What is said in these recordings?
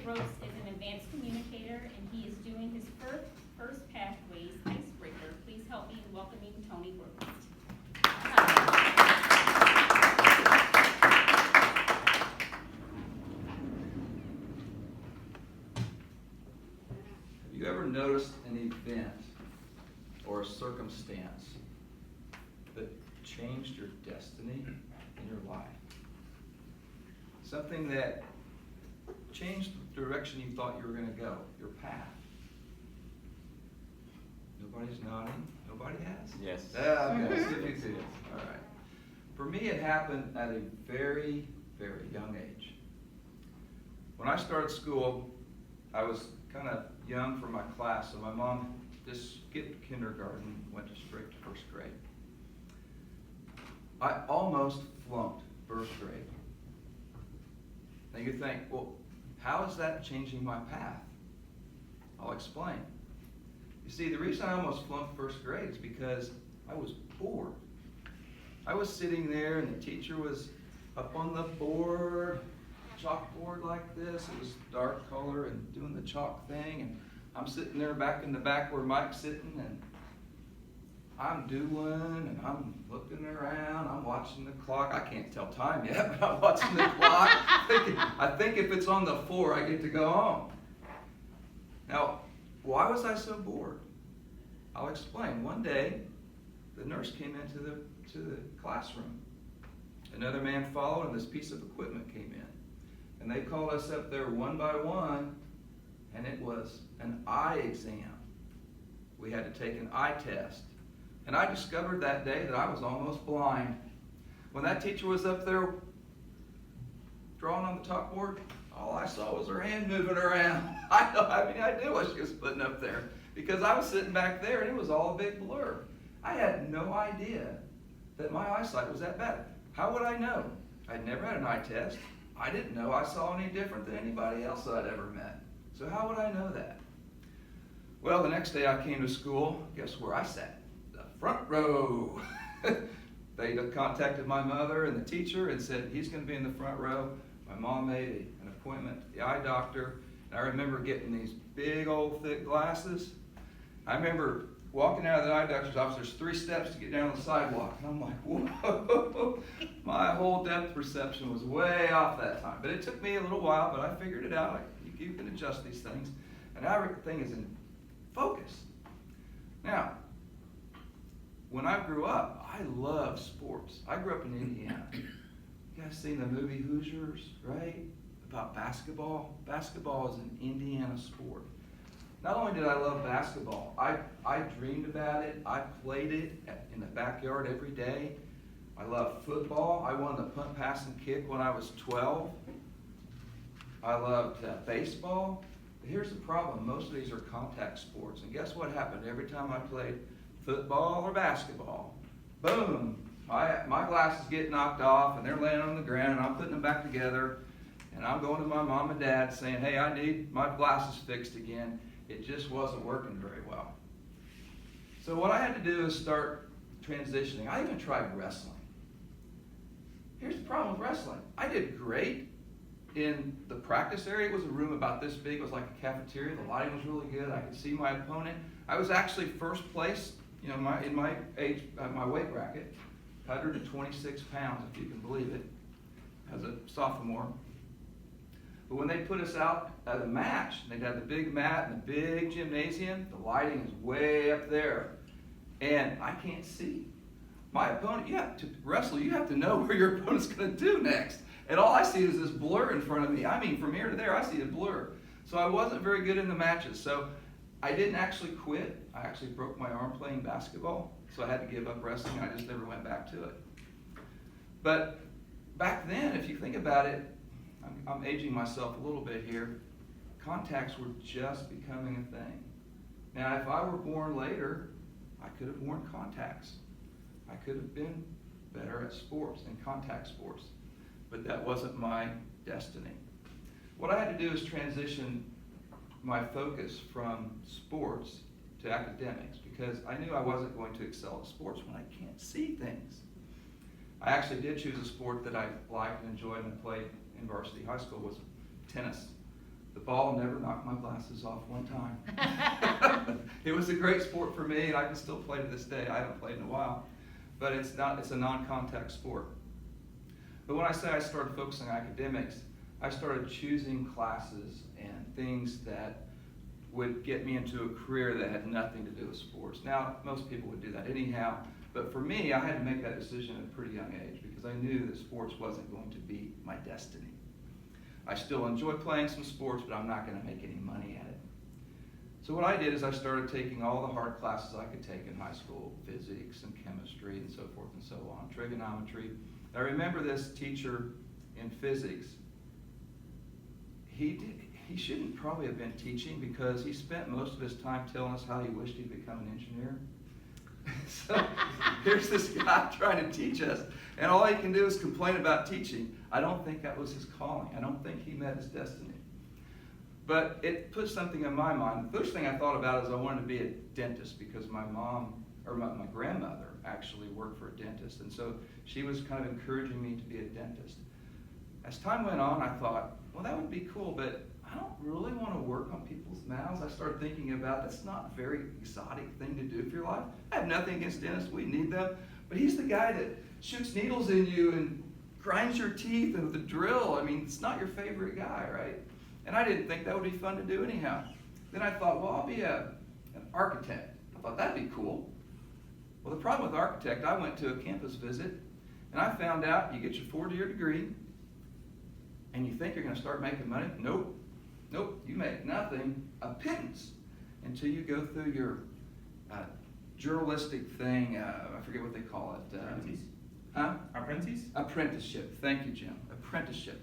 Gross is an advanced communicator, and he is doing his first Pathways Icebreaker. Please help me in welcoming Tony Gross. Have you ever noticed an event or a circumstance that changed your destiny in your life? Something that changed the direction you thought you were going to go, your path. Nobody's nodding? Nobody has? Yes. Okay, so you see it. All right. For me, it happened at a very, very young age. When I started school, I was kind of young for my class, so my mom just skipped kindergarten, went straight to first grade. I almost flunked first grade. Now you think, well, how is that changing my path? I'll explain. You see, the reason I almost flunked first grade is because I was bored. I was sitting there and the teacher was up on the board, chalkboard like this. It was dark color and doing the chalk thing, and I'm sitting there back in the back where Mike's sitting, and I'm doing, and I'm looking around, I'm watching the clock. I can't tell time yet, but I'm watching the clock. I think if it's on the 4, I get to go home. Now, why was I so bored? I'll explain. One day, the nurse came into the classroom. Another man followed, and this piece of equipment came in. And they called us up there one by one, and it was an eye exam. We had to take an eye test. And I discovered that day that I was almost blind. When that teacher was up there drawing on the chalkboard, all I saw was her hand moving around. I don't have any idea what she was putting up there because I was sitting back there and it was all a big blur. I had no idea that my eyesight was that bad. How would I know? I'd never had an eye test. I didn't know I saw any different than anybody else that I'd ever met. So how would I know that? Well, the next day I came to school. Guess where I sat? The front row. They contacted my mother and the teacher and said, he's going to be in the front row. My mom made an appointment at the eye doctor. And I remember getting these big old thick glasses. I remember walking out of the eye doctor's office. There's 3 steps to get down the sidewalk. And I'm like, whoa. My whole depth perception was way off that time. But it took me a little while, but I figured it out. You can adjust these things. And now everything is in focus. Now, when I grew up, I loved sports. I grew up in Indiana. You guys seen the movie Hoosiers, right? About basketball. Basketball is an Indiana sport. Not only did I love basketball, I dreamed about it. I played it in the backyard every day. I loved football. I won the punt, pass, and kick when I was 12. I loved baseball. But here's the problem. Most of these are contact sports. And guess what happened every time I played football or basketball? Boom. My glasses get knocked off, and they're laying on the ground, and I'm putting them back together. And I'm going to my mom and dad saying, hey, I need my glasses fixed again. It just wasn't working very well. So what I had to do is start transitioning. I even tried wrestling. Here's the problem with wrestling. I did great in the practice area. It was a room about this big. It was like a cafeteria. The lighting was really good. I could see my opponent. I was actually first place, in my age, my weight bracket, 126 pounds, if you can believe it, as a sophomore. But when they put us out at a match, they'd have the big mat and the big gymnasium, the lighting is way up there. And I can't see. My opponent, to wrestle, you have to know where your opponent's going to do next. And all I see is this blur in front of me. I mean, from here to there, I see a blur. So I wasn't very good in the matches. So I didn't actually quit. I actually broke my arm playing basketball. So I had to give up wrestling. I just never went back to it. But back then, if you think about it, I'm aging myself a little bit here. Contacts were just becoming a thing. Now, if I were born later, I could have worn contacts. I could have been better at sports than contact sports, but that wasn't my destiny. What I had to do is transition my focus from sports to academics because I knew I wasn't going to excel at sports when I can't see things. I actually did choose a sport that I liked and enjoyed and played in varsity high school was tennis. The ball never knocked my glasses off one time. It was a great sport for me, and I can still play to this day. I haven't played in a while, but it's a non-contact sport. But when I say I started focusing on academics, I started choosing classes and things that would get me into a career that had nothing to do with sports. Now, most people would do that anyhow, but for me, I had to make that decision at a pretty young age because I knew that sports wasn't going to be my destiny. I still enjoy playing some sports, but I'm not going to make any money at it. So what I did is I started taking all the hard classes I could take in high school, physics and chemistry and so forth and so on, trigonometry. I remember this teacher in physics. He shouldn't probably have been teaching because he spent most of his time telling us how he wished he'd become an engineer. So here's this guy trying to teach us, and all he can do is complain about teaching. I don't think that was his calling. I don't think he met his destiny. But it put something in my mind. The first thing I thought about is I wanted to be a dentist because my mom, or my grandmother, actually worked for a dentist, and so she was kind of encouraging me to be a dentist. As time went on, I thought, well, that would be cool, but I don't really want to work on people's mouths. I started thinking about that's not a very exotic thing to do for your life. I have nothing against dentists. We need them. But he's the guy that shoots needles in you and grinds your teeth with a drill. I mean, it's not your favorite guy, right? And I didn't think that would be fun to do anyhow. Then I thought, well, I'll be an architect. I thought that'd be cool. Well, the problem with architect, I went to a campus visit, and I found out you get your 4-year degree, and you think you're going to start making money. Nope. Nope, you make nothing, a pittance, until you go through your journalistic thing, I forget what they call it. Apprentice? Huh? Apprentice? Apprenticeship, thank you, Jim. Apprenticeship.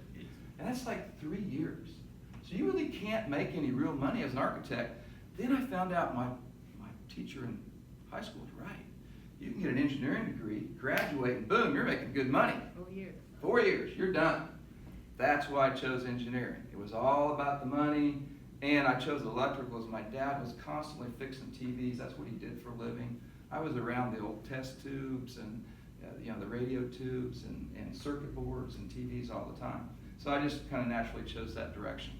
And that's like 3 years. So you really can't make any real money as an architect. Then I found out my teacher in high school was right. You can get an engineering degree, graduate, and boom, you're making good money. 4 years. 4 years, you're done. That's why I chose engineering. It was all about the money, and I chose electrical as my dad was constantly fixing TVs. That's what he did for a living. I was around the old test tubes and the radio tubes and circuit boards and TVs all the time. So I just kind of naturally chose that direction.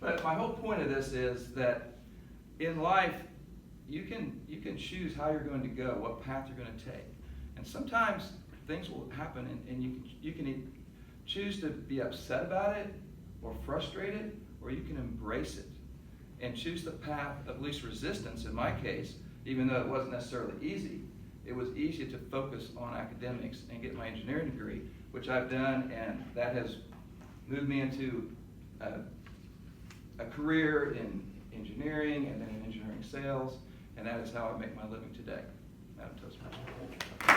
But my whole point of this is that in life, you can choose how you're going to go, what path you're going to take. And sometimes things will happen, and you can choose to be upset about it or frustrated, or you can embrace it and choose the path of least resistance. In my case, even though it wasn't necessarily easy, it was easy to focus on academics and get my engineering degree, which I've done, and that has moved me into a career in engineering and then in engineering sales, and that is how I make my living today. Madam Toastmaster.